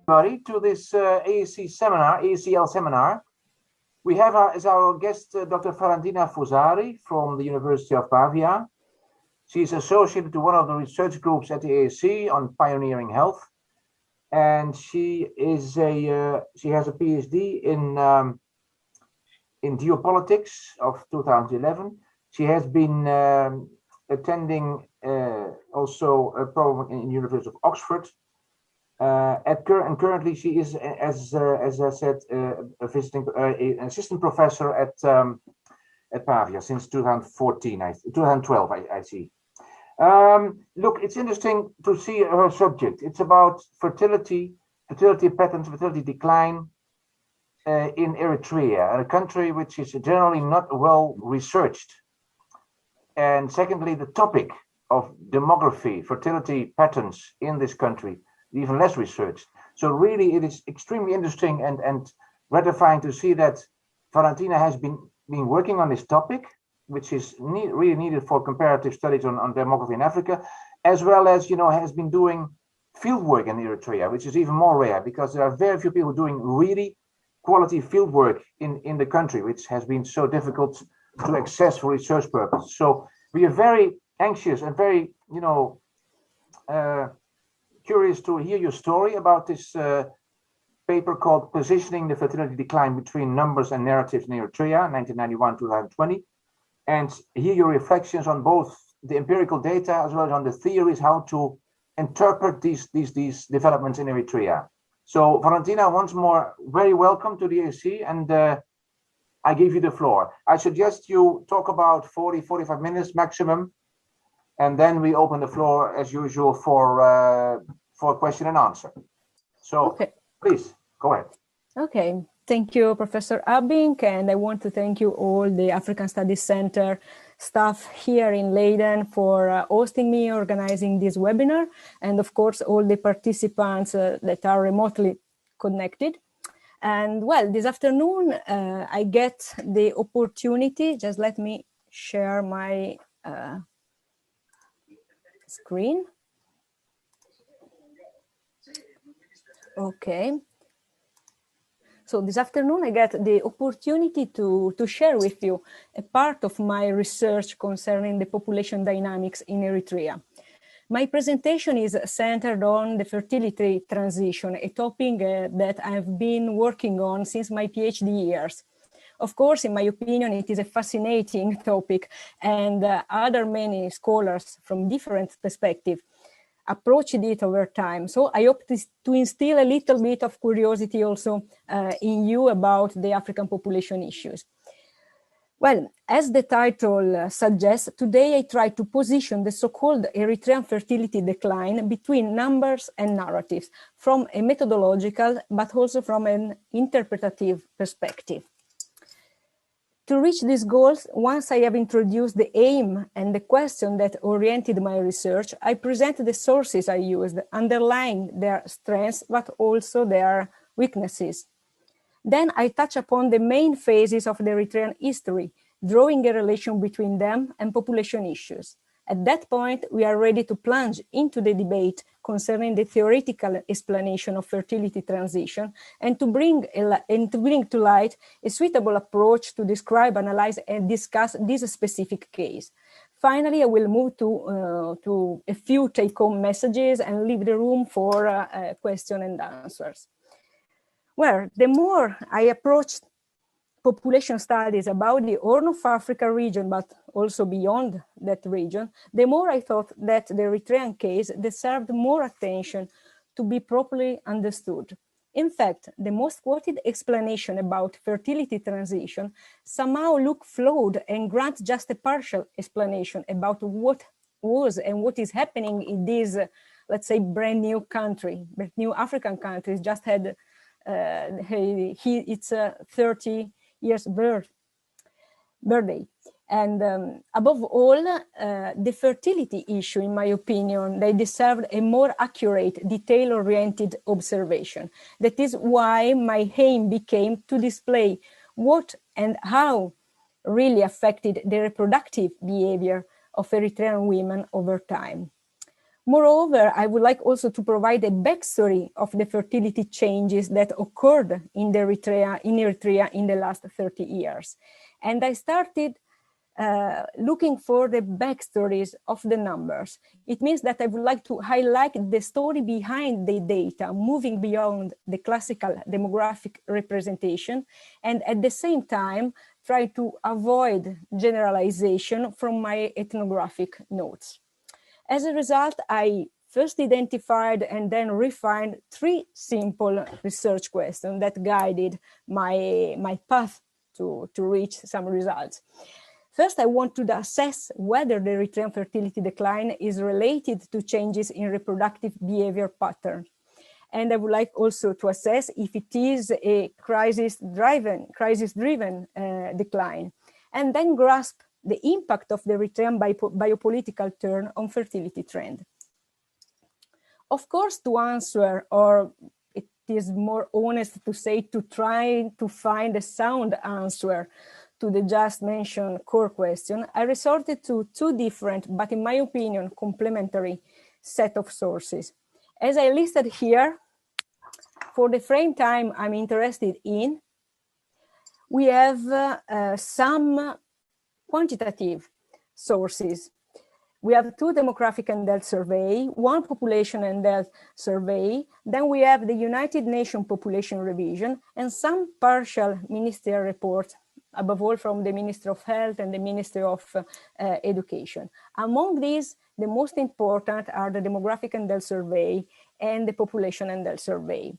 Everybody to this AAC seminar, AACL seminar. We have as our guest Dr. Valentina Fusari from the University of Pavia. She is associated to one of the research groups at the AAC on pioneering health, and she has a PhD in geopolitics of 2011. She has been attending also a program in the University of Oxford. And currently she is, as I said, an assistant professor at Pavia since 2012. I see. Look, it's interesting to see her subject. It's about fertility patterns, fertility decline in Eritrea, a country which is generally not well researched. And secondly, the topic of demography, fertility patterns in this country, even less researched. So really, it is extremely interesting and gratifying to see that Valentina has been working on this topic, which is really needed for comparative studies on demography in Africa, as well as, has been doing fieldwork in Eritrea, which is even more rare because there are very few people doing really quality fieldwork in the country, which has been so difficult to access for research purposes. So we are very anxious and very, curious to hear your story about this paper called Positioning the Fertility Decline Between Numbers and Narratives in Eritrea, 1991-2020, and hear your reflections on both the empirical data as well as on the theories, how to interpret these developments in Eritrea. So Valentina, once more, very welcome to the AAC, and I give you the floor. I suggest you talk about 40-45 minutes maximum, and then we open the floor as usual for question and answer. So okay. Please go ahead. Okay, thank you, Professor Abink, and I want to thank you all the African Studies Center staff here in Leiden for hosting me, organizing this webinar, and of course all the participants that are remotely connected. And well, this afternoon I get the opportunity, just let me share my screen. Okay. So this afternoon I get the opportunity to share with you a part of my research concerning the population dynamics in Eritrea. My presentation is centered on the fertility transition, a topic that I've been working on since my PhD years. Of course, in my opinion, it is a fascinating topic, and other many scholars from different perspectives approached it over time. So I hope to instill a little bit of curiosity also in you about the African population issues. Well, as the title suggests, today I try to position the so-called Eritrean fertility decline between numbers and narratives from a methodological, but also from an interpretative perspective. To reach these goals, once I have introduced the aim and the question that oriented my research, I present the sources I used, underlying their strengths, but also their weaknesses. Then I touch upon the main phases of the Eritrean history, drawing a relation between them and population issues. At that point, we are ready to plunge into the debate concerning the theoretical explanation of fertility transition and to bring to light a suitable approach to describe, analyze, and discuss this specific case. Finally, I will move to a few take-home messages and leave the room for questions and answers. Well, the more I approached population studies about the Horn of Africa region, but also beyond that region, the more I thought that the Eritrean case deserved more attention to be properly understood. In fact, the most quoted explanation about fertility transition somehow look flawed and grant just a partial explanation about what was and what is happening in this, let's say, brand new country, brand new African countries just had its 30 years birthday. And above all, the fertility issue, in my opinion, they deserved a more accurate, detail-oriented observation. That is why my aim became to display what and how really affected the reproductive behavior of Eritrean women over time. Moreover, I would like also to provide a backstory of the fertility changes that occurred in Eritrea in the last 30 years. And I started looking for the backstories of the numbers. It means that I would like to highlight the story behind the data, moving beyond the classical demographic representation, and at the same time, try to avoid generalization from my ethnographic notes. As a result, I first identified and then refined 3 simple research questions that guided my path to reach some results. First, I want to assess whether the Eritrean fertility decline is related to changes in reproductive behavior patterns. And I would like also to assess if it is a crisis-driven decline, and then grasp the impact of the Eritrean biopolitical turn on fertility trend. Of course, to answer, or it is more honest to say, to try to find a sound answer to the just mentioned core question, I resorted to 2 different, but in my opinion, complementary set of sources. As I listed here, for the frame time I'm interested in, we have some quantitative sources. We have 2 demographic and health survey, 1 population and health survey, then we have the United Nations population revision, and some partial ministerial reports, above all from the Ministry of Health and the Ministry of Education. Among these, the most important are the demographic and health survey and the population and health survey.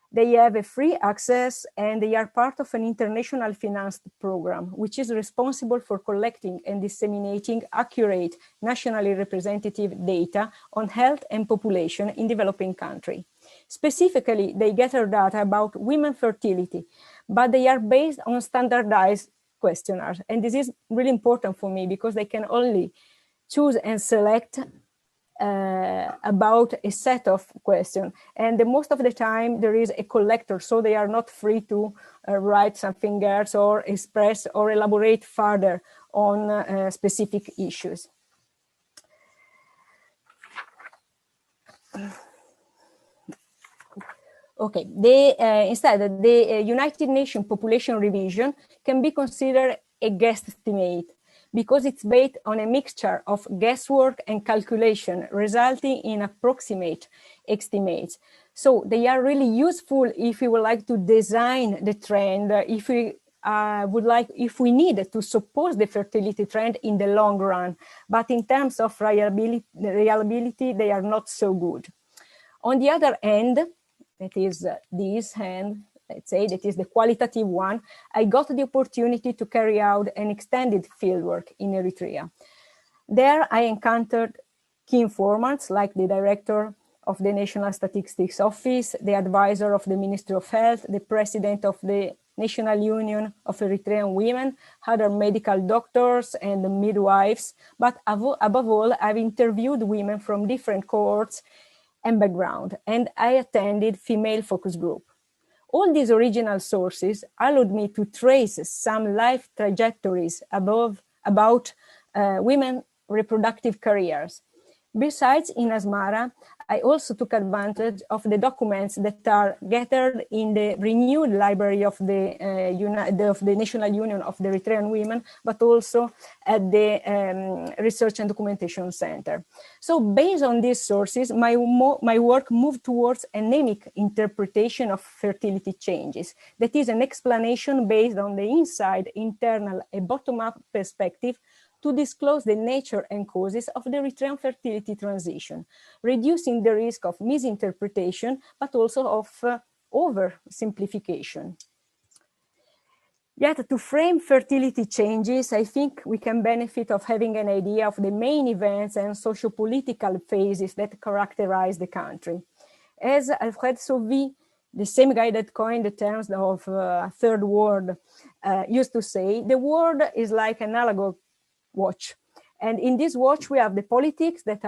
They have a free access and they are part of an international financed program, which is responsible for collecting and disseminating accurate, nationally representative data on health and population in developing countries. Specifically, they gather data about women fertility, but they are based on standardized questionnaires. And this is really important for me because they can only choose and select about a set of questions, and most of the time there is a collector, so they are not free to write something else or express or elaborate further on specific issues. Okay, instead the United Nations population revision can be considered a guesstimate, because it's based on a mixture of guesswork and calculation, resulting in approximate estimates. So they are really useful if we would like to design the trend, if we need to support the fertility trend in the long run. But in terms of reliability, they are not so good. On the other end, that is this hand, let's say, that is the qualitative one, I got the opportunity to carry out an extended fieldwork in Eritrea. There I encountered key informants like the director of the National Statistics Office, the advisor of the Ministry of Health, the president of the National Union of Eritrean Women, other medical doctors and midwives, but above all, I've interviewed women from different cohorts and background, and I attended female focus group. All these original sources allowed me to trace some life trajectories about women's reproductive careers. Besides, in Asmara, I also took advantage of the documents that are gathered in the renewed library of the National Union of the Eritrean Women, but also at the Research and Documentation Center. So based on these sources, my work moved towards anemic interpretation of fertility changes. That is an explanation based on the inside, internal, and bottom-up perspective to disclose the nature and causes of the Eritrean fertility transition, reducing the risk of misinterpretation, but also of oversimplification. Yet to frame fertility changes, I think we can benefit of having an idea of the main events and socio-political phases that characterize the country. As Alfred Sauvy, the same guy that coined the terms of third world, used to say, the world is like an analog watch. And in this watch, we have the politics that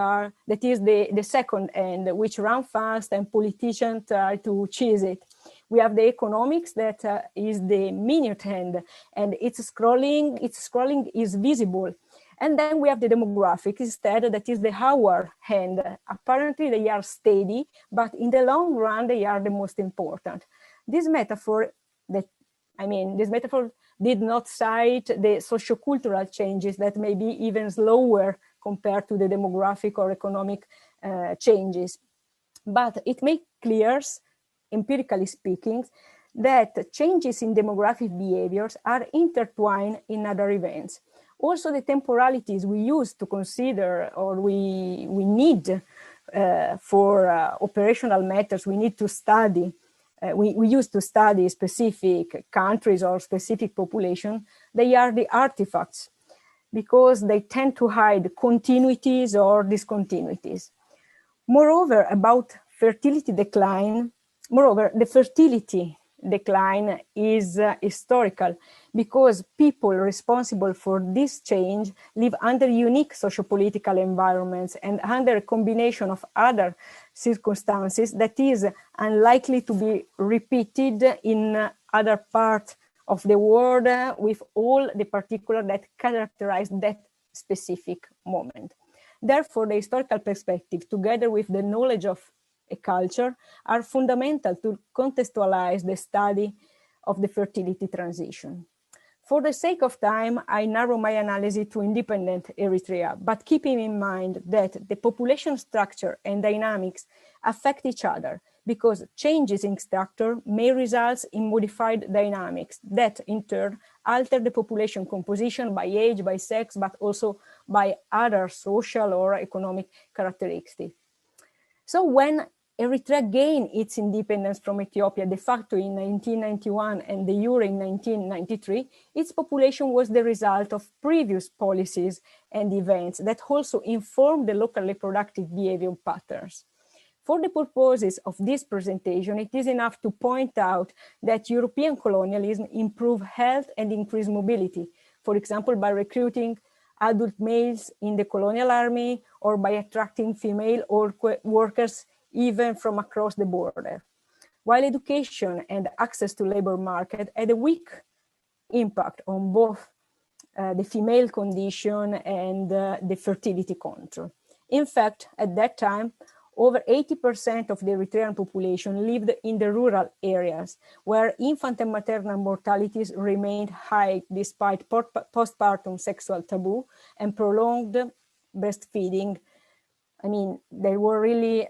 is the second end, which run fast and politicians try to cheese it. We have the economics that is the minute hand, and its scrolling is visible. And then we have the demographic instead, that is the hour hand. Apparently they are steady, but in the long run, they are the most important. This metaphor did not cite the sociocultural changes that may be even slower compared to the demographic or economic changes. But it makes clear, empirically speaking, that changes in demographic behaviors are intertwined in other events. Also, the temporalities we use to consider, or we need for operational matters, we need to study. We use to study specific countries or specific population. They are the artifacts, because they tend to hide continuities or discontinuities. Moreover, about fertility decline, the fertility decline is historical, because people responsible for this change live under unique sociopolitical environments and under a combination of other circumstances that is unlikely to be repeated in other parts of the world with all the particulars that characterize that specific moment. Therefore, the historical perspective, together with the knowledge of a culture, are fundamental to contextualize the study of the fertility transition. For the sake of time, I narrow my analysis to independent Eritrea, but keeping in mind that the population structure and dynamics affect each other, because changes in structure may result in modified dynamics that, in turn, alter the population composition by age, by sex, but also by other social or economic characteristics. So when Eritrea gained its independence from Ethiopia de facto in 1991 and de jure in 1993, its population was the result of previous policies and events that also informed the local reproductive behavior patterns. For the purposes of this presentation, it is enough to point out that European colonialism improved health and increased mobility, for example, by recruiting adult males in the colonial army or by attracting female workers even from across the border. While education and access to labor market had a weak impact on both the female condition and the fertility control. In fact, at that time, over 80% of the Eritrean population lived in the rural areas, where infant and maternal mortalities remained high despite postpartum sexual taboo and prolonged breastfeeding. I mean, they were really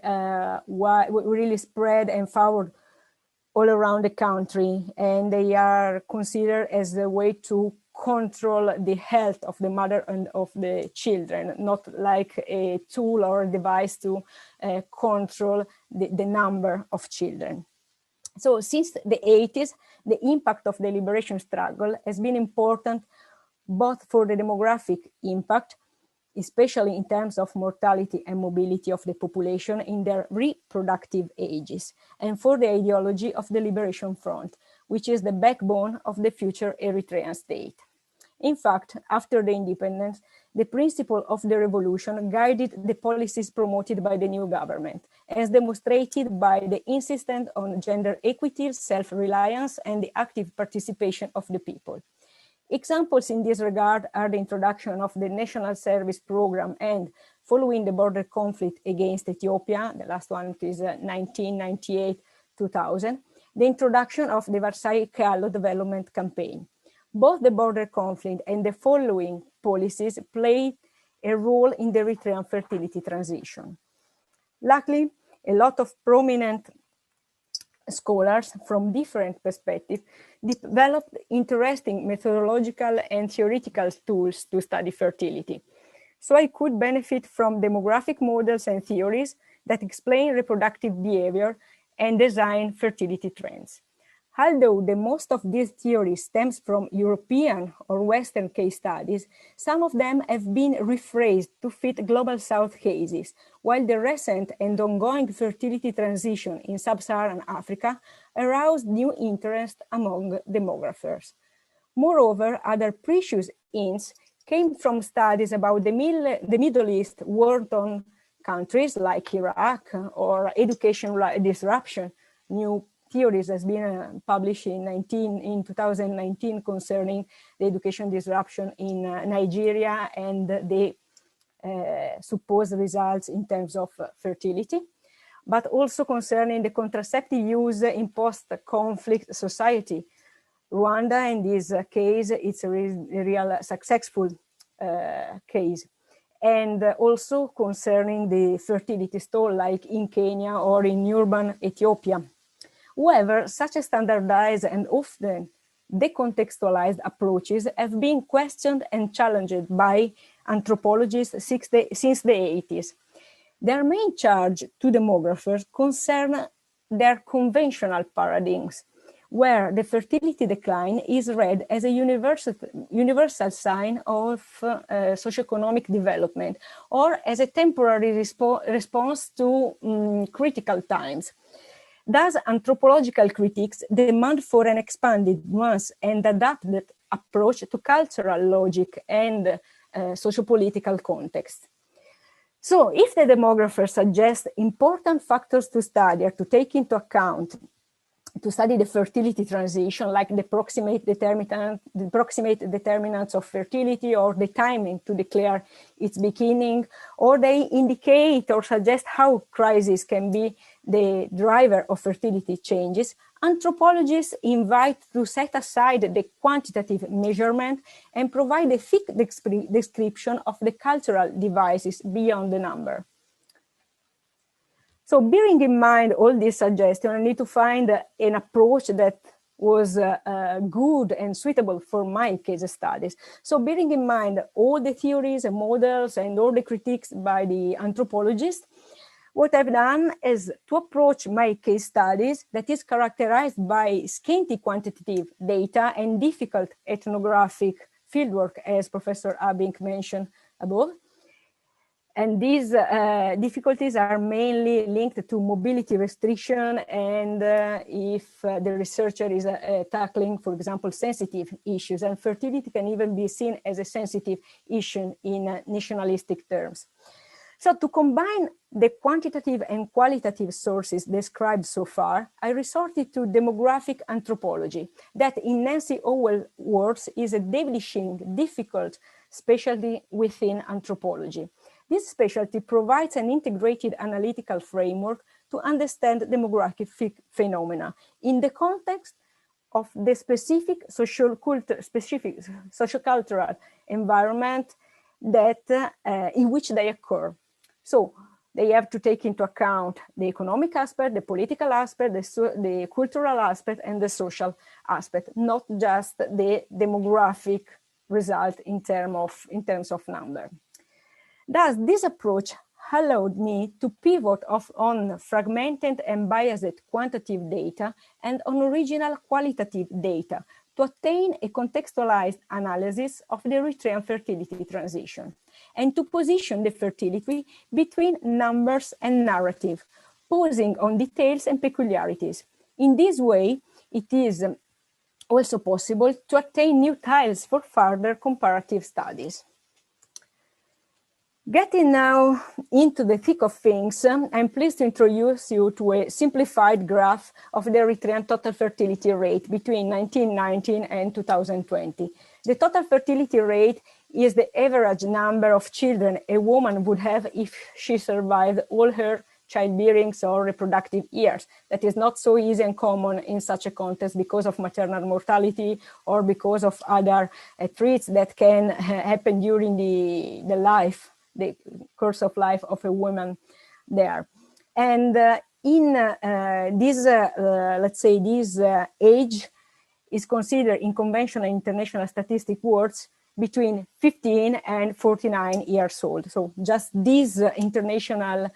spread and favored all around the country, and they are considered as a way to control the health of the mother and of the children, not like a tool or a device to control the number of children. So since the 80s, the impact of the liberation struggle has been important both for the demographic impact, especially in terms of mortality and mobility of the population in their reproductive ages, and for the ideology of the Liberation Front, which is the backbone of the future Eritrean state. In fact, after the independence, the principle of the revolution guided the policies promoted by the new government, as demonstrated by the insistence on gender equity, self-reliance, and the active participation of the people. Examples in this regard are the introduction of the National Service Program and, following the border conflict against Ethiopia, the last one is 1998-2000, the introduction of the Versailles Kealo Development Campaign. Both the border conflict and the following policies played a role in the Eritrean fertility transition. Luckily, a lot of prominent scholars from different perspectives developed interesting methodological and theoretical tools to study fertility. So I could benefit from demographic models and theories that explain reproductive behavior and design fertility trends. Although the most of these theories stems from European or Western case studies, some of them have been rephrased to fit Global South cases, while the recent and ongoing fertility transition in Sub-Saharan Africa aroused new interest among demographers. Moreover, other precious hints came from studies about the Middle East war-torn countries like Iraq or education disruption, new theories has been published in 2019 concerning the education disruption in Nigeria and the supposed results in terms of fertility, but also concerning the contraceptive use in post-conflict society. Rwanda, in this case, it's a real successful case. And also concerning the fertility stall, like in Kenya or in urban Ethiopia. However, such a standardized and often decontextualized approaches have been questioned and challenged by anthropologists since the 80s. Their main charge to demographers concern their conventional paradigms, where the fertility decline is read as a universal sign of socioeconomic development or as a temporary response to critical times. Thus, anthropological critiques demand for an expanded, nuanced, and adapted approach to cultural logic and sociopolitical context. So, if the demographers suggest important factors to study or to take into account to study the fertility transition, like the proximate determinants of fertility or the timing to declare its beginning, or they indicate or suggest how crisis can be the driver of fertility changes, anthropologists invite to set aside the quantitative measurement and provide a thick description of the cultural devices beyond the number. So bearing in mind all these suggestions, I need to find an approach that was good and suitable for my case studies. So bearing in mind all the theories and models and all the critiques by the anthropologists, what I've done is to approach my case studies that is characterized by scanty quantitative data and difficult ethnographic fieldwork, as Professor Abink mentioned above. And these difficulties are mainly linked to mobility restriction and if the researcher is tackling, for example, sensitive issues, and fertility can even be seen as a sensitive issue in nationalistic terms. So to combine the quantitative and qualitative sources described so far, I resorted to demographic anthropology, that in Nancy Owell's words is a devilishing, difficult specialty within anthropology. This specialty provides an integrated analytical framework to understand demographic phenomena in the context of the specific sociocultural environment that in which they occur. So they have to take into account the economic aspect, the political aspect, the cultural aspect, and the social aspect, not just the demographic result in terms of number. Thus, this approach allowed me to pivot on fragmented and biased quantitative data and on original qualitative data to attain a contextualized analysis of the Eritrean fertility transition and to position the fertility between numbers and narrative, posing on details and peculiarities. In this way, it is also possible to attain new tiles for further comparative studies. Getting now into the thick of things, I'm pleased to introduce you to a simplified graph of the Eritrean total fertility rate between 1919 and 2020. The total fertility rate is the average number of children a woman would have if she survived all her childbearings or reproductive years. That is not so easy and common in such a context because of maternal mortality or because of other traits that can happen during the course of life of a woman there. And in this, let's say this age is considered in conventional international statistic words between 15 and 49 years old. So just this international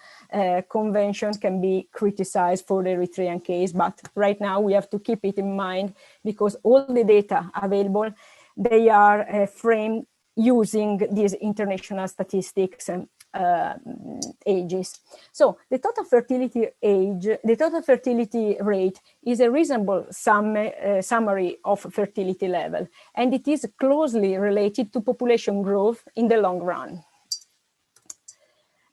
convention can be criticized for the Eritrean case, but right now we have to keep it in mind because all the data available, they are framed using these international statistics and ages. So the total fertility rate is a reasonable summary of fertility level, and it is closely related to population growth in the long run.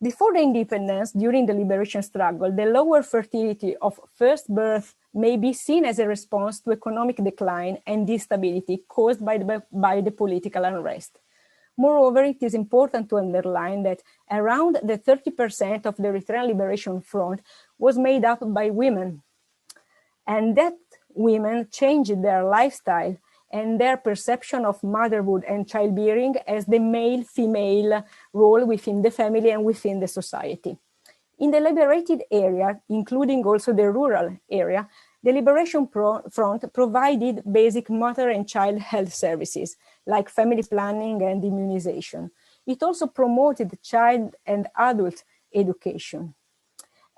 Before the independence, during the liberation struggle, the lower fertility of first birth may be seen as a response to economic decline and instability caused by the political unrest. Moreover, it is important to underline that around the 30% of the Eritrean Liberation Front was made up by women, and that women changed their lifestyle and their perception of motherhood and childbearing as the male-female role within the family and within the society. In the liberated area, including also the rural area, the Liberation Front provided basic mother and child health services, like family planning and immunization. It also promoted child and adult education.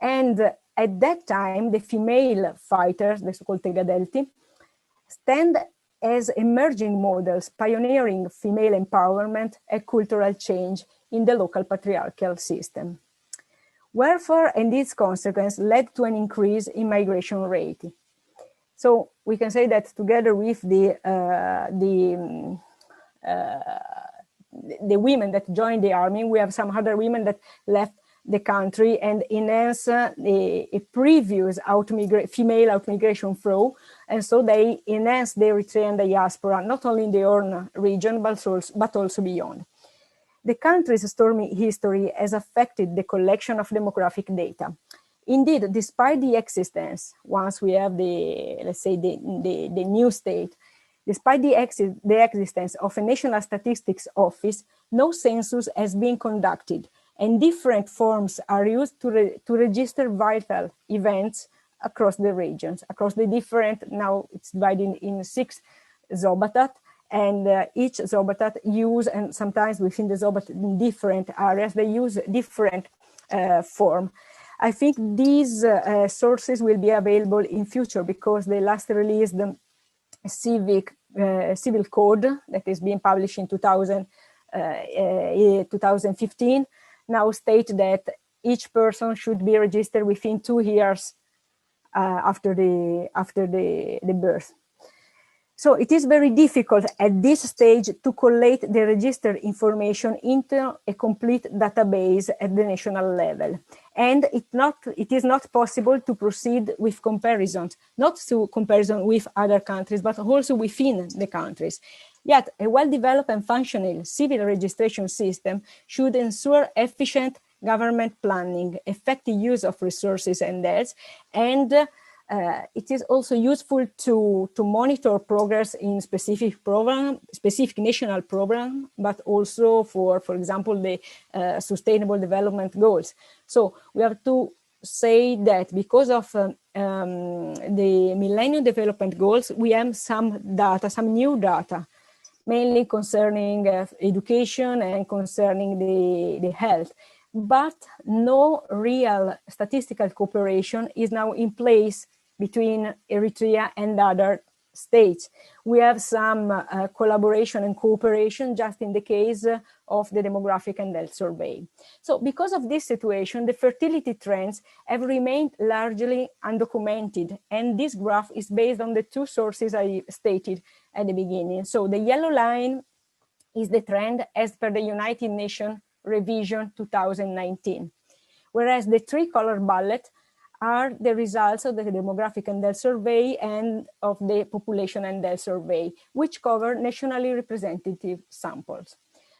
And at that time, the female fighters, the so-called Tegadelti, stand as emerging models, pioneering female empowerment and cultural change in the local patriarchal system. Welfare and its consequence led to an increase in migration rate. So we can say that together with the women that joined the army, we have some other women that left the country and enhance a previous female out-migration flow. And so they enhance the Eritrean diaspora, not only in the Horn region, but also beyond. The country's stormy history has affected the collection of demographic data. Indeed, despite the existence, once we have let's say the new state, despite the existence of a National Statistics Office, no census has been conducted, and different forms are used to register vital events across the regions, across the different, now it's divided in 6 Zobatat, and each Zobatat use, and sometimes within the Zobatat in different areas, they use different form. I think these sources will be available in future because they last released the civil code that is being published in 2015, now state that each person should be registered within 2 years after the birth. So it is very difficult at this stage to collate the registered information into a complete database at the national level. And it is not possible to proceed with comparisons, not to comparison with other countries, but also within the countries. Yet a well-developed and functioning civil registration system should ensure efficient government planning, effective use of resources and debts, and it is also useful to monitor progress in specific national program, but also for example, the Sustainable Development Goals. So we have to say that because of the Millennium Development Goals, we have some data, some new data, mainly concerning education and concerning the health. But no real statistical cooperation is now in place between Eritrea and other states. We have some collaboration and cooperation just in the case of the demographic and health survey. So because of this situation, the fertility trends have remained largely undocumented. And this graph is based on the 2 sources I stated at the beginning. So the yellow line is the trend as per the United Nations Revision 2019, whereas the 3-color bullet are the results of the demographic and health survey and of the population and health survey, which cover nationally representative samples.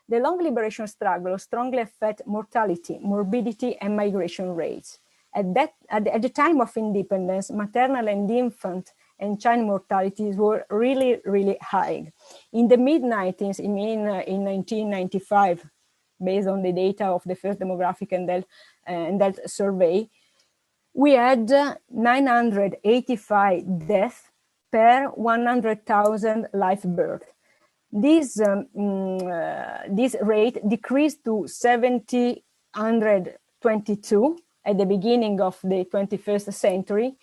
The long liberation struggle strongly affect mortality, morbidity, and migration rates. At the time of independence, maternal and infant and child mortalities were really, really high. In the mid-90s, in 1995, based on the data of the first demographic and health survey, we had 985 deaths per 100,000 live births. This rate decreased to 722 at the beginning of the 21st century,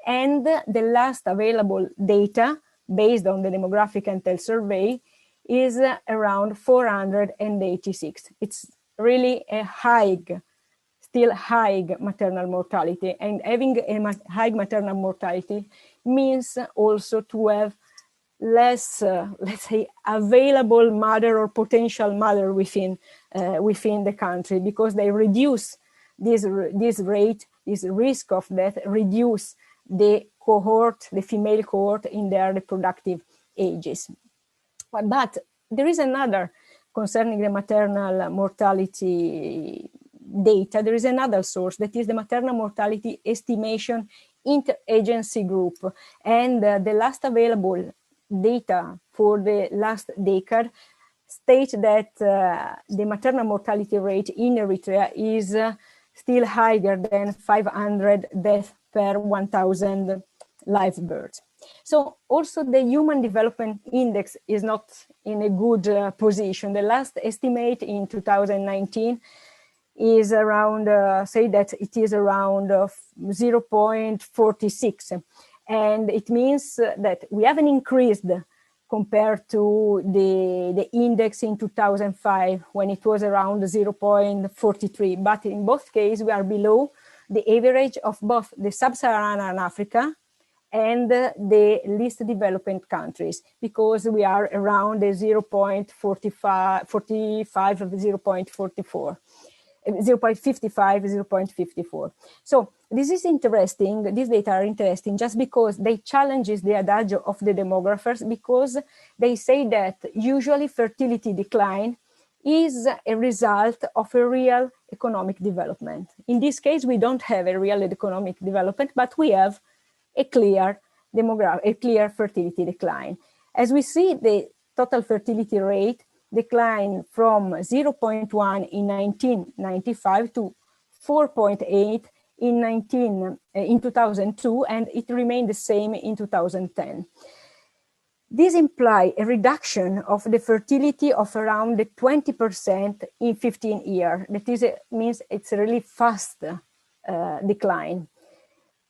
and the last available data based on the demographic and health survey is around 486. It's really a still high maternal mortality, and having a high maternal mortality means also to have less, let's say, available mother or potential mother within the country, because they reduce this rate, this risk of death, reduce the cohort, the female cohort in their reproductive ages. But there is another concerning the maternal mortality data. There is another source, that is the maternal mortality estimation interagency group. And the last available data for the last decade state that the maternal mortality rate in Eritrea is still higher than 500 deaths per 1,000 live births. So also the Human Development Index is not in a good position. The last estimate in 2019 is around, say that it is around 0.46. And it means that we haven't increased compared to the index in 2005, when it was around 0.43. But in both cases, we are below the average of both the sub-Saharan Africa and the least developed countries, because we are around the 0.45, 0.44. 0.55, 0.54. So this is interesting. These data are interesting just because they challenges the adagio of the demographers, because they say that usually fertility decline is a result of a real economic development. In this case, we don't have a real economic development, but we have a clear fertility decline. As we see, the total fertility rate declined from 0.1 in 1995 to 4.8 in 2002, and it remained the same in 2010. This implies a reduction of the fertility of around 20% in 15 years. That is, means it's a really fast decline.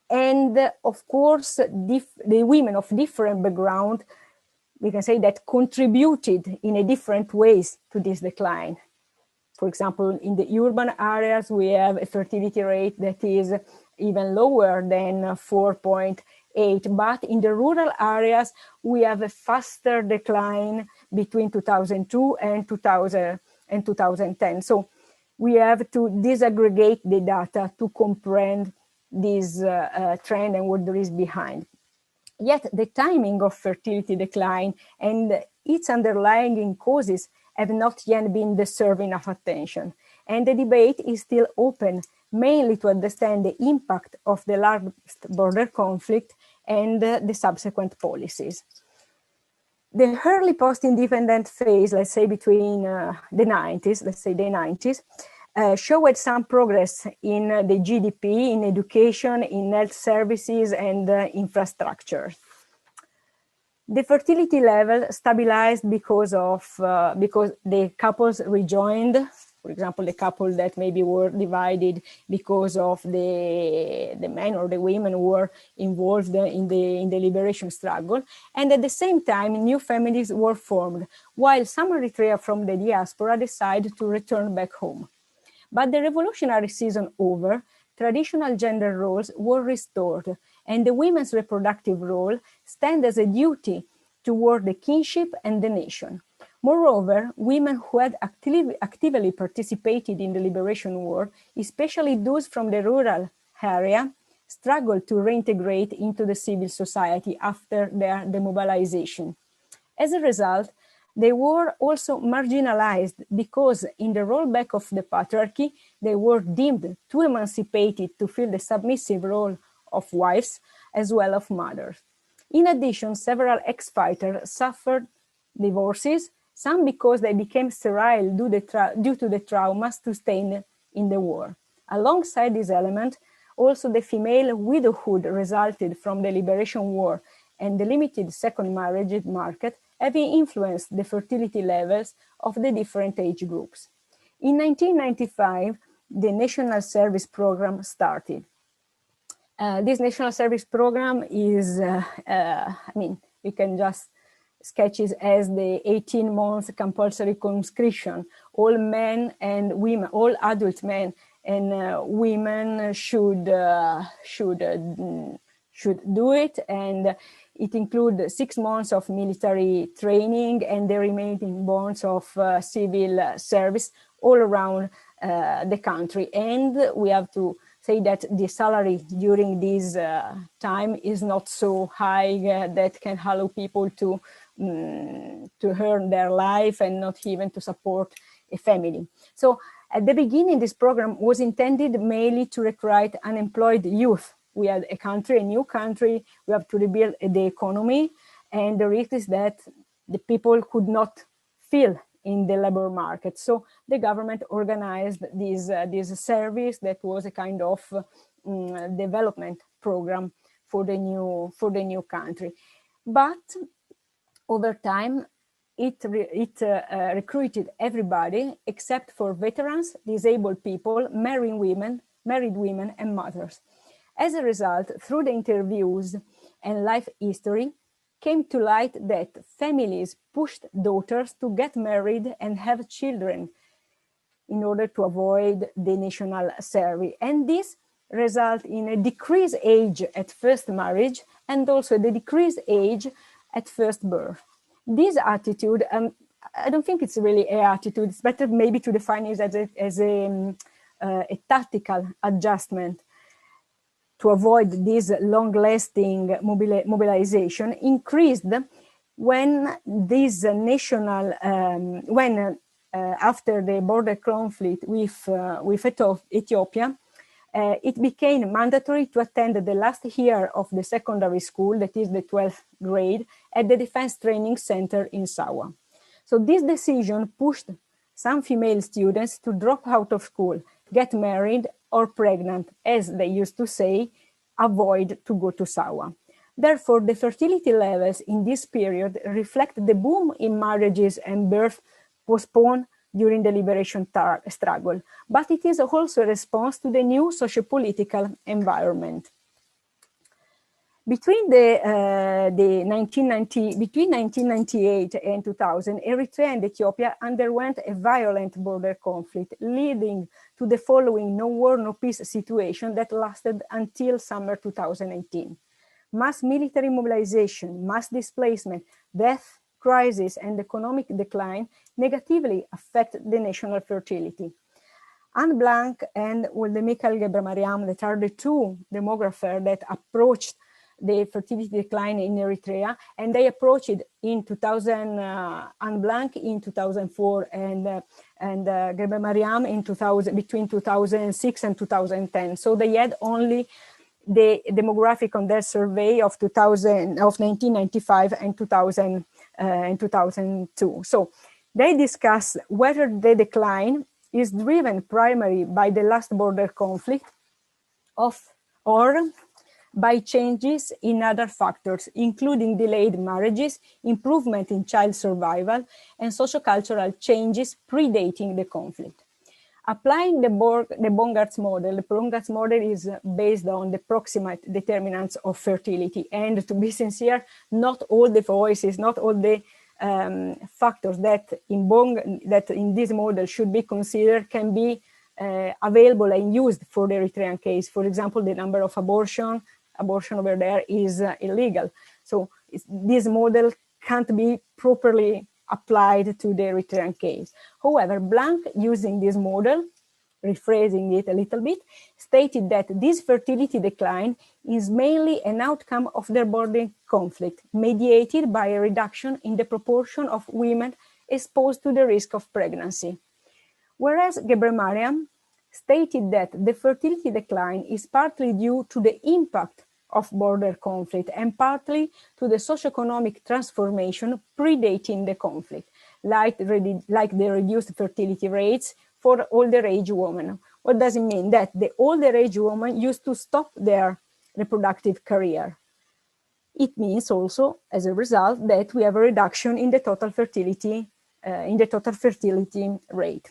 And of course, the women of different background, we can say that contributed in a different ways to this decline. For example, in the urban areas, we have a fertility rate that is even lower than 4.8, but in the rural areas, we have a faster decline between 2002 and 2010. So we have to disaggregate the data to comprehend this trend and what there is behind. Yet the timing of fertility decline and its underlying causes have not yet been deserved enough attention. And the debate is still open, mainly to understand the impact of the last border conflict and the subsequent policies. The early post-independent phase, let's say between the 90s, showed some progress in the GDP, in education, in health services, and infrastructure. The fertility level stabilized because the couples rejoined. For example, the couple that maybe were divided because of the men or the women who were involved in the liberation struggle. And at the same time, new families were formed, while some Eritrea from the diaspora decided to return back home. But the revolutionary season over, traditional gender roles were restored, and the women's reproductive role stands as a duty toward the kinship and the nation. Moreover, women who had actively participated in the liberation war, especially those from the rural area, struggled to reintegrate into the civil society after their demobilization. As a result, they were also marginalized because in the rollback of the patriarchy, they were deemed too emancipated to fill the submissive role of wives as well as mothers. In addition, several ex-fighters suffered divorces, some because they became sterile due to the trauma sustained in the war. Alongside this element, also the female widowhood resulted from the liberation war and the limited second marriage market having influenced the fertility levels of the different age groups. In 1995, the National Service Program started. This National Service Program is, you can just sketch it as the 18-month compulsory conscription. All men and women, all adult men and women should should do it, and it includes 6 months of military training and the remaining months of civil service all around the country. And we have to say that the salary during this time is not so high that can allow people to earn their life and not even to support a family. So at the beginning, this program was intended mainly to recruit unemployed youth. We had a new country, we have to rebuild the economy, and the risk is that the people could not fill in the labor market. So the government organized this service that was a kind of development program for the new country. But over time, it recruited everybody except for veterans, disabled people, married women, and mothers. As a result, through the interviews and life history, came to light that families pushed daughters to get married and have children in order to avoid the national service. And this results in a decreased age at first marriage and also the decreased age at first birth. This attitude, I don't think it's really an attitude, it's better maybe to define it as a tactical adjustment to avoid this long-lasting mobilization, increased when this national, after the border conflict with Ethiopia, it became mandatory to attend the last year of the secondary school, that is the 12th grade, at the Defense Training Center in Sawa. So this decision pushed some female students to drop out of school, get married or pregnant, as they used to say, avoid to go to Sawa. Therefore, the fertility levels in this period reflect the boom in marriages and birth postponed during the liberation struggle, but it is also a response to the new sociopolitical environment. Between 1998 and 2000, Eritrea and Ethiopia underwent a violent border conflict, leading to the following no war, no peace situation that lasted until summer 2018. Mass military mobilization, mass displacement, death, crisis, and economic decline negatively affect the national fertility. Anne Blank and Michael Gebremariam, that are the two demographers that approached the fertility decline in Eritrea, and they approached it in 2000, Anne Blank in 2004, and Gebremariam in between 2006 and 2010. So they had only the demographic on their survey of 1995 and 2002. So they discuss whether the decline is driven primarily by the last border conflict or by changes in other factors, including delayed marriages, improvement in child survival, and sociocultural changes predating the conflict. Applying the Bongart's model, the Bongart's model is based on the proximate determinants of fertility. And to be sincere, not all the voices, not all the factors that in this model should be considered can be available and used for the Eritrean case. For example, the number of abortion over there is illegal. So this model can't be properly applied to the Eritrean case. However, Blank, using this model, rephrasing it a little bit, stated that this fertility decline is mainly an outcome of the border conflict, mediated by a reduction in the proportion of women exposed to the risk of pregnancy. Whereas Gebremariam stated that the fertility decline is partly due to the impact of border conflict and partly to the socioeconomic transformation predating the conflict, like the reduced fertility rates for older age women. What does it mean? That the older age women used to stop their reproductive career. It means also, as a result, that we have a reduction in the total fertility rate.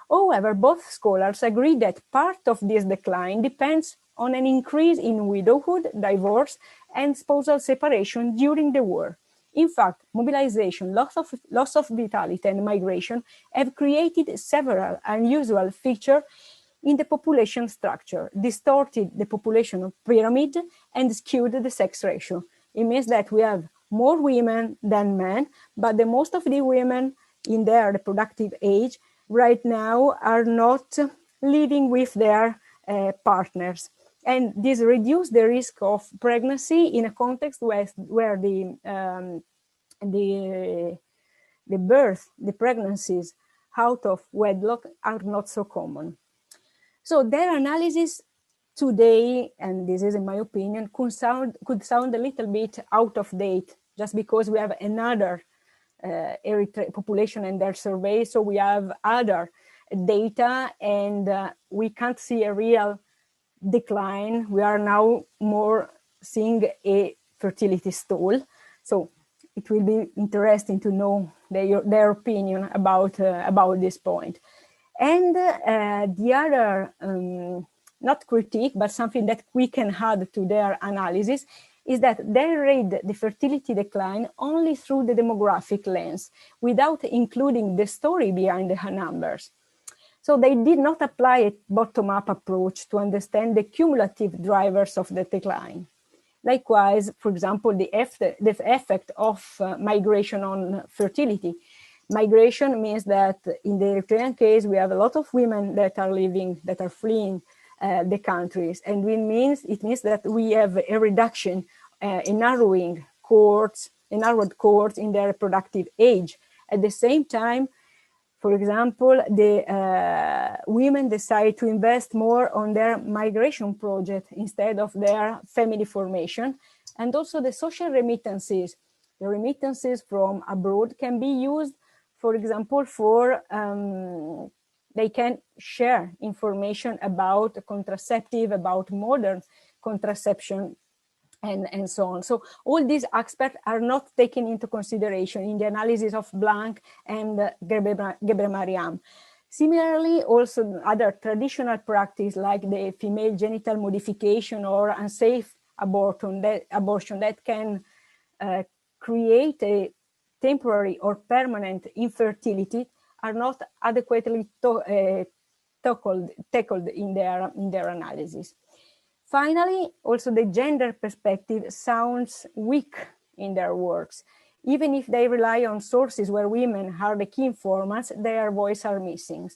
However, both scholars agree that part of this decline depends on an increase in widowhood, divorce, and spousal separation during the war. In fact, mobilization, loss of vitality, and migration have created several unusual features in the population structure, distorted the population pyramid and skewed the sex ratio. It means that we have more women than men, but the most of the women in their reproductive age right now are not living with their partners. And this reduces the risk of pregnancy in a context where the pregnancies out of wedlock are not so common. So their analysis today, and this is in my opinion, could sound a little bit out of date, just because we have another Eritrea population and their survey, so we have other data, and we can't see a real decline. We are now more seeing a fertility stall. So it will be interesting to know their opinion about this point. And the other, not critique, but something that we can add to their analysis is that they read the fertility decline only through the demographic lens, without including the story behind the numbers. So they did not apply a bottom-up approach to understand the cumulative drivers of the decline. Likewise, for example, the effect of migration on fertility. Migration means that in the Eritrean case, we have a lot of women that are fleeing the countries. And it means that we have a reduction, a narrowed cohorts in their reproductive age. At the same time, for example, the women decide to invest more on their migration project instead of their family formation. And also the social remittances. The remittances from abroad can be used, for example, they can share information about contraceptive, about modern contraception, and so on. So all these aspects are not taken into consideration in the analysis of Blanc and Gebremariam. Similarly, also other traditional practice like the female genital modification or unsafe abortion that can create a temporary or permanent infertility are not adequately tackled in their analysis. Finally, also the gender perspective sounds weak in their works. Even if they rely on sources where women are the key informants, their voice are missing.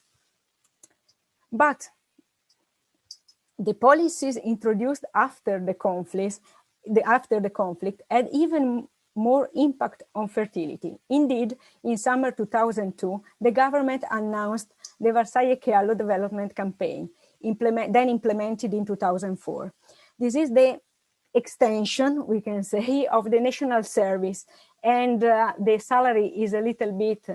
But the policies introduced after the conflict had even more impact on fertility. Indeed, in summer 2002, the government announced the Versailles Chialo development campaign, then implemented in 2004. This is the extension, we can say, of the national service, and the salary is a little bit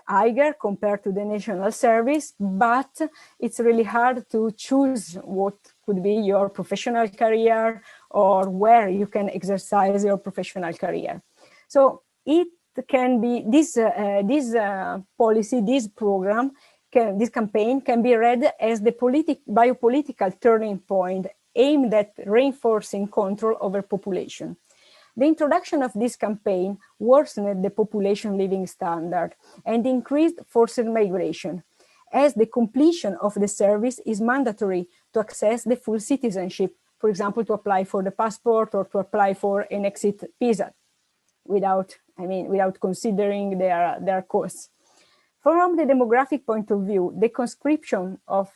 higher compared to the national service, but it's really hard to choose what could be your professional career or where you can exercise your professional career. So it can be, this policy, this program, this campaign can be read as the biopolitical turning point aimed at reinforcing control over population. The introduction of this campaign worsened the population living standard and increased forced migration, as the completion of the service is mandatory to access the full citizenship, for example, to apply for the passport or to apply for an exit visa, without considering their costs. From the demographic point of view, the conscription of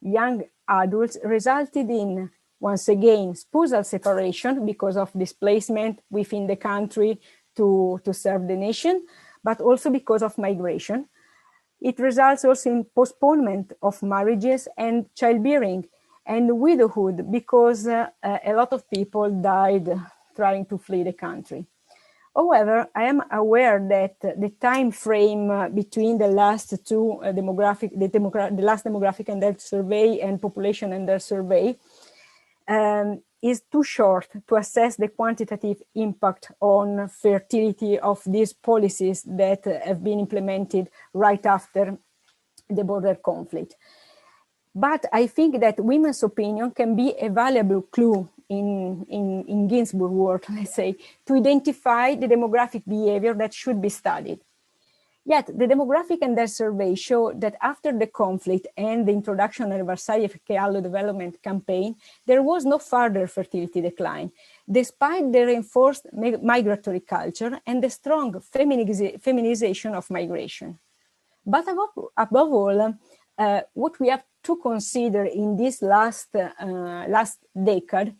young adults resulted in, once again, spousal separation because of displacement within the country to serve the nation, but also because of migration. It results also in postponement of marriages and childbearing and widowhood because a lot of people died trying to flee the country. However, I am aware that the time frame between the last two the last demographic and health survey and population and health survey is too short to assess the quantitative impact on fertility of these policies that have been implemented right after the border conflict. But I think that women's opinion can be a valuable clue in Ginsburg's work, let's say, to identify the demographic behavior that should be studied. Yet, the demographic and their survey show that after the conflict and the introduction of the Versailles Fiallo development campaign, there was no further fertility decline, despite the reinforced migratory culture and the strong feminization of migration. But above all, what we have to consider in this last decade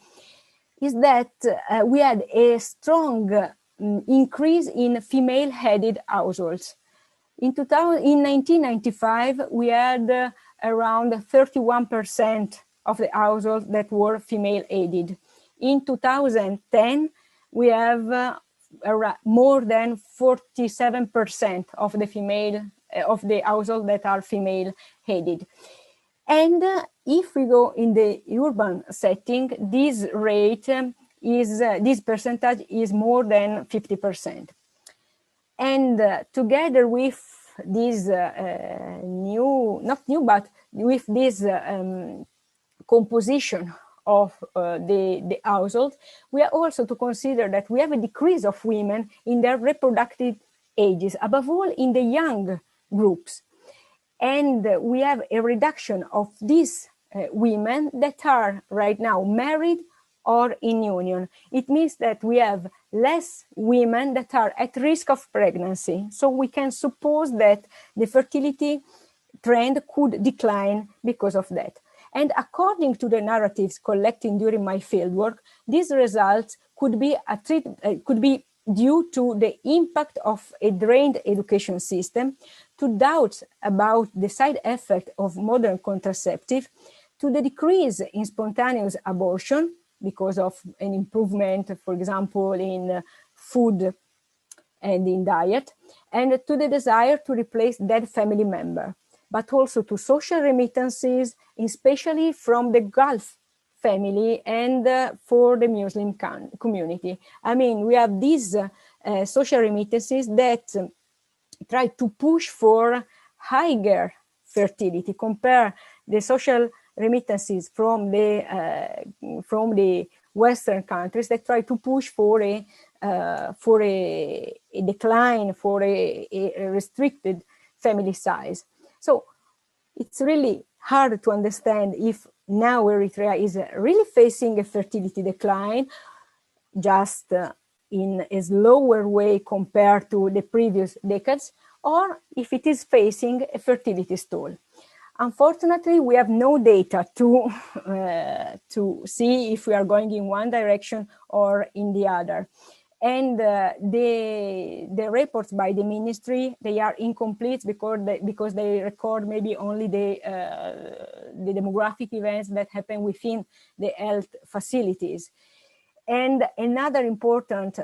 is that we had a strong increase in female-headed households. In 1995, we had around 31% of the households that were female-headed. In 2010, we have more than 47% of the households that are female-headed. And if we go in the urban setting, this rate this percentage is more than 50%. And together with this with this composition of the household, we are also to consider that we have a decrease of women in their reproductive ages, above all in the young groups. And we have a reduction of these women that are right now married or in union. It means that we have less women that are at risk of pregnancy. So we can suppose that the fertility trend could decline because of that. And according to the narratives collected during my fieldwork, these results could be due to the impact of a drained education system, to doubts about the side effect of modern contraceptive, to the decrease in spontaneous abortion because of an improvement, for example, in food and in diet, and to the desire to replace dead family member, but also to social remittances, especially from the Gulf family and for the Muslim community. I mean, we have these social remittances that try to push for higher fertility, compare the social remittances from the Western countries that try to push for a decline, for a restricted family size. So it's really hard to understand if now Eritrea is really facing a fertility decline, just in a slower way compared to the previous decades, or if it is facing a fertility stall. Unfortunately, we have no data to see if we are going in one direction or in the other. And the reports by the ministry, they are incomplete because they record maybe only the demographic events that happen within the health facilities. And another important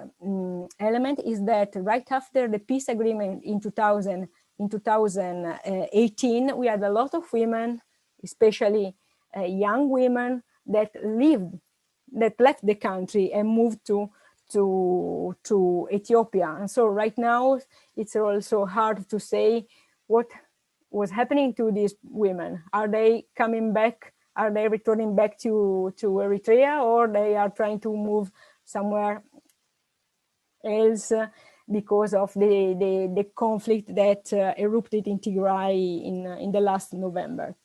element is that right after the peace agreement in 2018, we had a lot of women, especially young women, that left the country and moved to Ethiopia. And so right now, it's also hard to say what was happening to these women. Are they coming back? Are they returning back to Eritrea, or they are trying to move somewhere else because of the conflict that erupted in Tigray in the last November?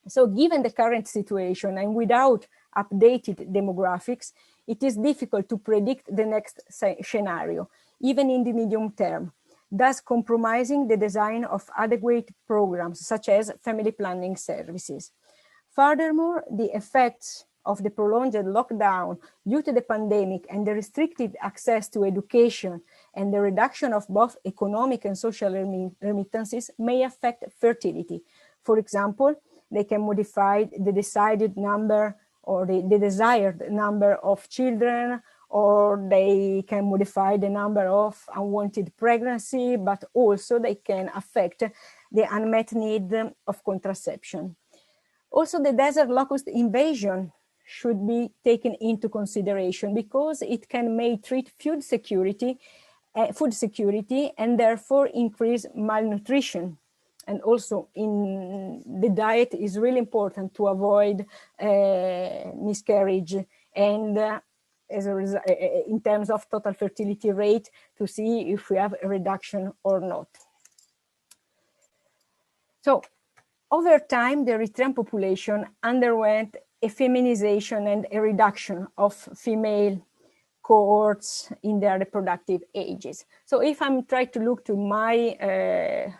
So given the current situation and without updated demographics, it is difficult to predict the next scenario, even in the medium term, thus compromising the design of adequate programs such as family planning services. Furthermore, the effects of the prolonged lockdown due to the pandemic and the restricted access to education and the reduction of both economic and social remittances may affect fertility. For example, they can modify the decided number or the desired number of children, or they can modify the number of unwanted pregnancy, but also they can affect the unmet need of contraception. Also, the desert locust invasion should be taken into consideration because it can maltreat food security and therefore increase malnutrition. And also in the diet is really important to avoid miscarriage and as a result, in terms of total fertility rate, to see if we have a reduction or not. So over time, the Eritrean population underwent a feminization and a reduction of female cohorts in their reproductive ages. So if I'm trying to look to my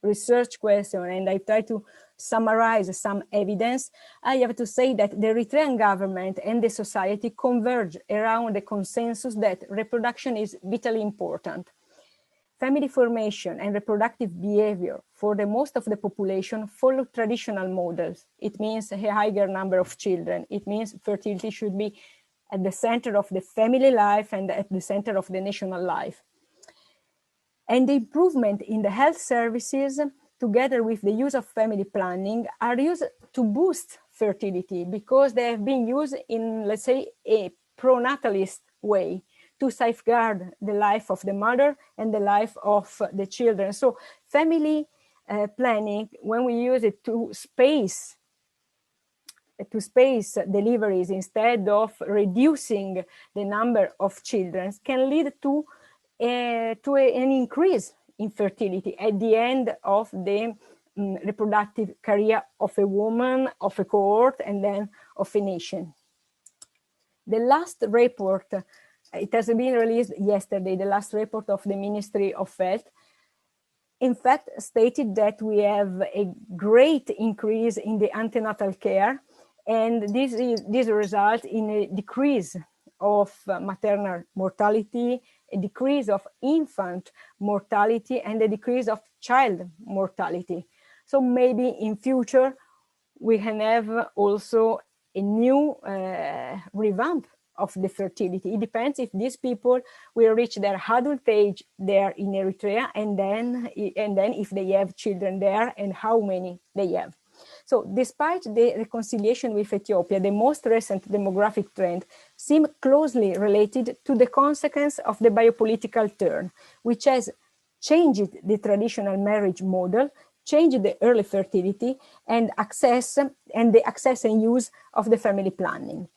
research question and I try to summarize some evidence, I have to say that the Eritrean government and the society converge around the consensus that reproduction is vitally important. Family formation and reproductive behavior for the most of the population follow traditional models. It means a higher number of children. It means fertility should be at the center of the family life and at the center of the national life. And the improvement in the health services, together with the use of family planning, are used to boost fertility because they have been used in, let's say, a pronatalist way to safeguard the life of the mother and the life of the children. So family planning, when we use it to space deliveries instead of reducing the number of children, can lead to an increase in fertility at the end of the reproductive career of a woman, of a cohort, and then of a nation. The last report, it has been released yesterday, the last report of the Ministry of Health, in fact, stated that we have a great increase in the antenatal care, and this results in a decrease of maternal mortality, a decrease of infant mortality, and a decrease of child mortality. So maybe in future, we can have also a new revamp of the fertility. It depends if these people will reach their adult age there in Eritrea, and then if they have children there and how many they have. So despite the reconciliation with Ethiopia, the most recent demographic trend seem closely related to the consequence of the biopolitical turn, which has changed the traditional marriage model, changed the early fertility and the access and use of the family planning.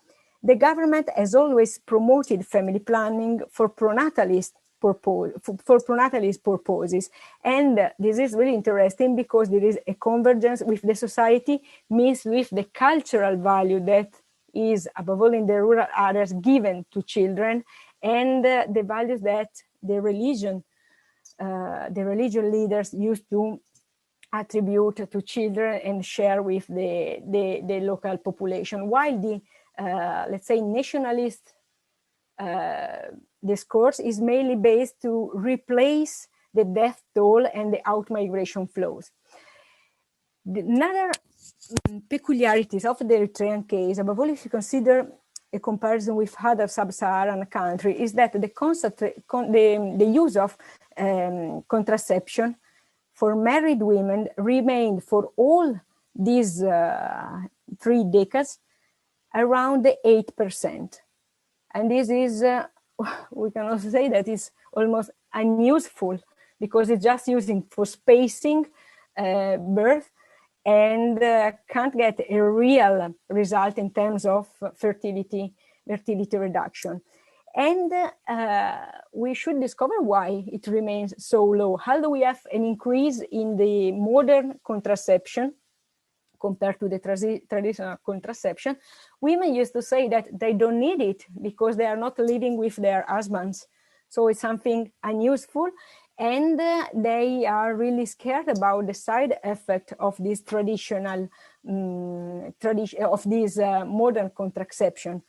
The government has always promoted family planning for pronatalist purposes. And this is really interesting because there is a convergence with the society, means with the cultural value that is, above all in the rural areas, given to children, and the values that the religion leaders used to attribute to children and share with the local population, while the let's say nationalist discourse is mainly based to replace the death toll and the out-migration flows. Another peculiarities of the Eritrean case, above all if you consider a comparison with other sub-Saharan countries, is that the use of contraception for married women remained for all these 3 decades around the 8%. And this is, we can also say that it's almost unuseful because it's just using for spacing birth and can't get a real result in terms of fertility reduction. And we should discover why it remains so low. How do we have an increase in the modern contraception compared to the traditional contraception? Women used to say that they don't need it because they are not living with their husbands. So it's something unuseful, and they are really scared about the side effect of this traditional, modern contraception.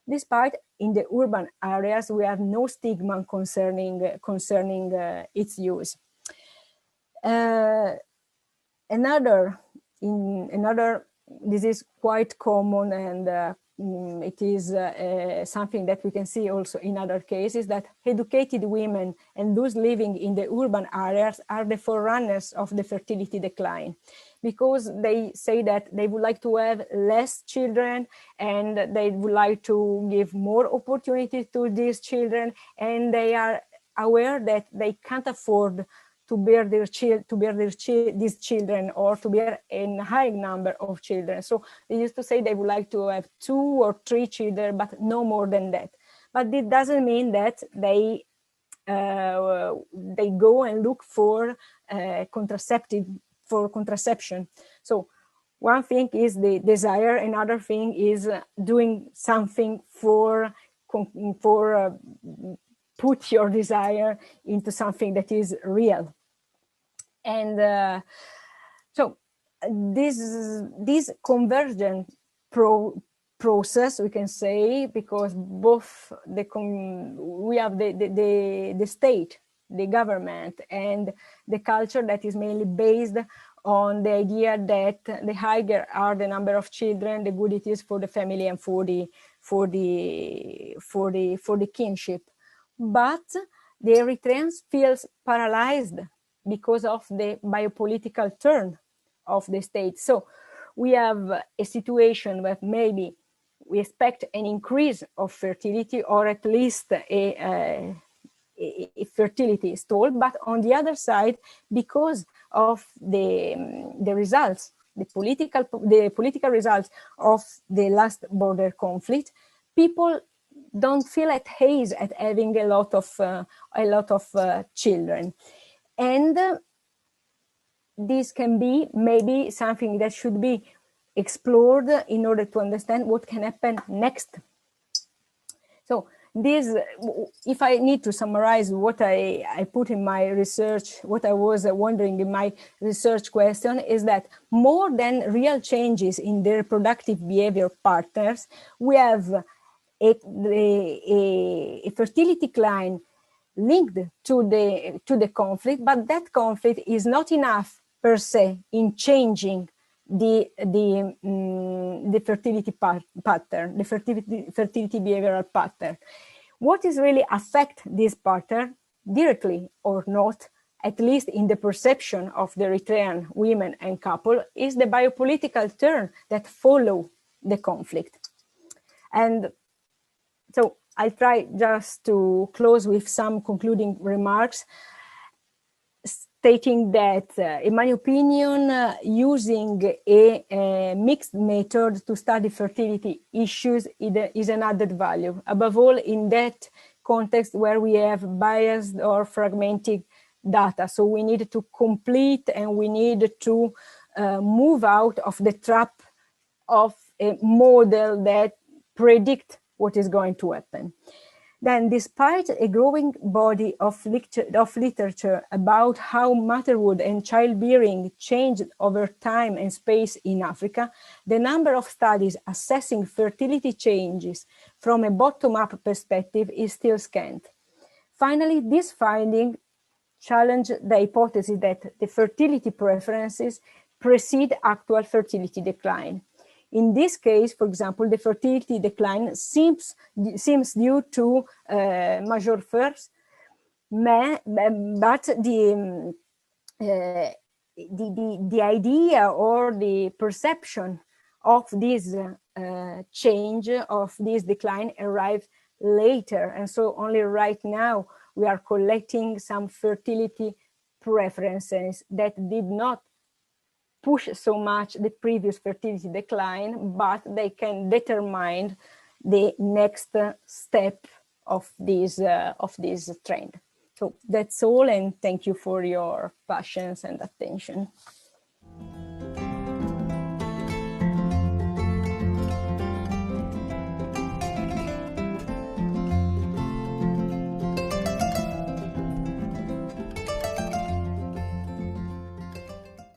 Despite in the urban areas, we have no stigma concerning its use. This is quite common, and it is something that we can see also in other cases, that educated women and those living in the urban areas are the forerunners of the fertility decline, because they say that they would like to have less children and they would like to give more opportunity to these children, and they are aware that they can't afford to bear these children, or to bear a high number of children. So they used to say they would like to have 2 or 3 children, but no more than that. But it doesn't mean that they go and look for contraceptive for contraception. So one thing is the desire, another thing is doing something for put your desire into something that is real. And so this convergent process, we can say, because both we have the state, the government, and the culture that is mainly based on the idea that the higher are the number of children, the good it is for the family and for the kinship. But the Eritreans feels paralyzed because of the biopolitical turn of the state. So we have a situation where maybe we expect an increase of fertility, or at least a fertility stall, but on the other side, because of the results, the political results of the last border conflict, people don't feel at ease at having a lot of children, and this can be maybe something that should be explored in order to understand what can happen next. So this, if I need to summarize what I put in my research, what I was wondering in my research question is that more than real changes in the reproductive behavior partners, we have a fertility decline linked to the conflict, but that conflict is not enough per se in changing the fertility pattern, the fertility behavioral pattern. What is really affect this pattern directly or not, at least in the perception of the Eritrean women and couple, is the biopolitical turn that follow the conflict. And so I'll try just to close with some concluding remarks, stating that, in my opinion, using a mixed method to study fertility issues is an added value, above all in that context where we have biased or fragmented data. So we need to complete and we need to move out of the trap of a model that predict what is going to happen. Then, despite a growing body of literature about how motherhood and childbearing changed over time and space in Africa, the number of studies assessing fertility changes from a bottom-up perspective is still scant. Finally, this finding challenged the hypothesis that the fertility preferences precede actual fertility decline. In this case, for example, the fertility decline seems due to major first, but the idea or the perception of this change, of this decline, arrived later, and so only right now we are collecting some fertility preferences that did not push so much the previous fertility decline, but they can determine the next step of this trend. So that's all, and thank you for your patience and attention.